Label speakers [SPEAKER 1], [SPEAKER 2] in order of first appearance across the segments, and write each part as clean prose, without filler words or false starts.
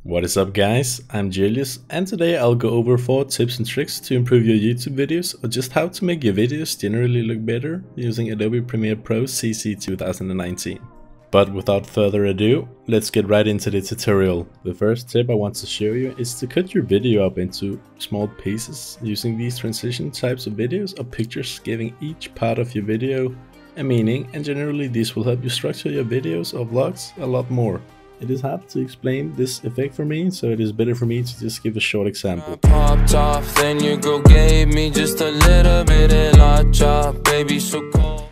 [SPEAKER 1] What is up guys, I'm Julius and today I'll go over 4 tips and tricks to improve your YouTube videos or just how to make your videos generally look better using Adobe Premiere Pro CC 2019. But without further ado, let's get right into the tutorial. The first tip I want to show you is to cut your video up into small pieces using these transition types of videos or pictures, giving each part of your video a meaning, and generally this will help you structure your videos or vlogs a lot more. It is hard to explain this effect for me, so it is better for me to just give a short example.
[SPEAKER 2] Popped off, then your girl gave me just a little bit of lot chop, baby, so cold.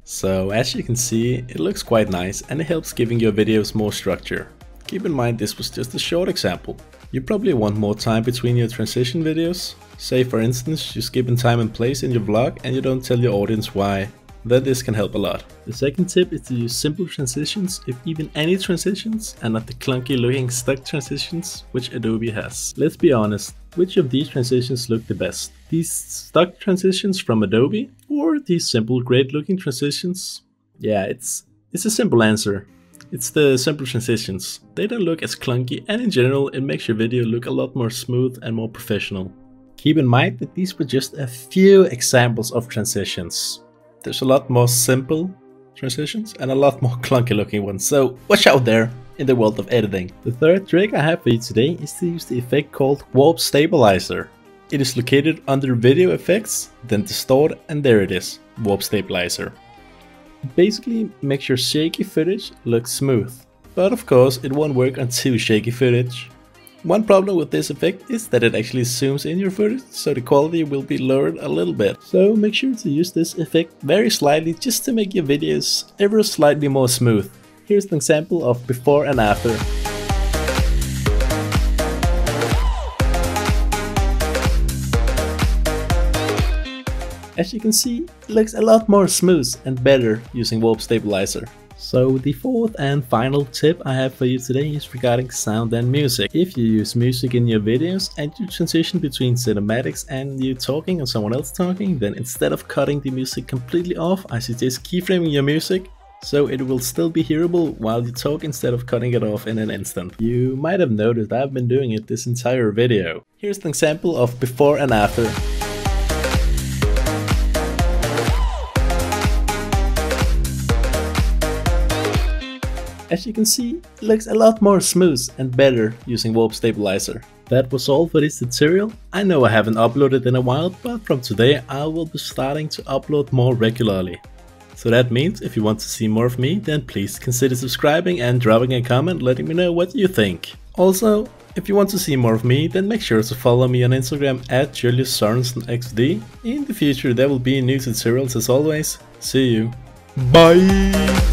[SPEAKER 1] So as you can see, it looks quite nice and it helps giving your videos more structure. Keep in mind this was just a short example. You probably want more time between your transition videos. Say for instance you skip in time and place in your vlog and you don't tell your audience why. Then this can help a lot. The second tip is to use simple transitions, if even any transitions, and not the clunky looking stuck transitions which Adobe has. Let's be honest, which of these transitions look the best? These stuck transitions from Adobe or these simple great looking transitions? Yeah, it's a simple answer. It's the simple transitions. They don't look as clunky and in general it makes your video look a lot more smooth and more professional. Keep in mind that these were just a few examples of transitions. There's a lot more simple transitions and a lot more clunky looking ones, so watch out there in the world of editing. The third trick I have for you today is to use the effect called Warp Stabilizer. It is located under Video Effects, then Distort, and there it is, Warp Stabilizer. It basically makes your shaky footage look smooth, but of course it won't work on too shaky footage. One problem with this effect is that it actually zooms in your footage, so the quality will be lowered a little bit. So make sure to use this effect very slightly just to make your videos ever slightly more smooth. Here's an example of before and after. As you can see, it looks a lot more smooth and better using Warp Stabilizer. So the fourth and final tip I have for you today is regarding sound and music. If you use music in your videos and you transition between cinematics and you talking or someone else talking, then instead of cutting the music completely off, I suggest keyframing your music so it will still be hearable while you talk instead of cutting it off in an instant. You might have noticed I've been doing it this entire video. Here's an example of before and after. As you can see, it looks a lot more smooth and better using Warp Stabilizer. That was all for this tutorial. I know I haven't uploaded in a while, but from today I will be starting to upload more regularly. So that means if you want to see more of me, then please consider subscribing and dropping a comment letting me know what you think. Also, if you want to see more of me, then make sure to follow me on Instagram at JuliusXD. In the future there will be new tutorials as always. See you. Bye!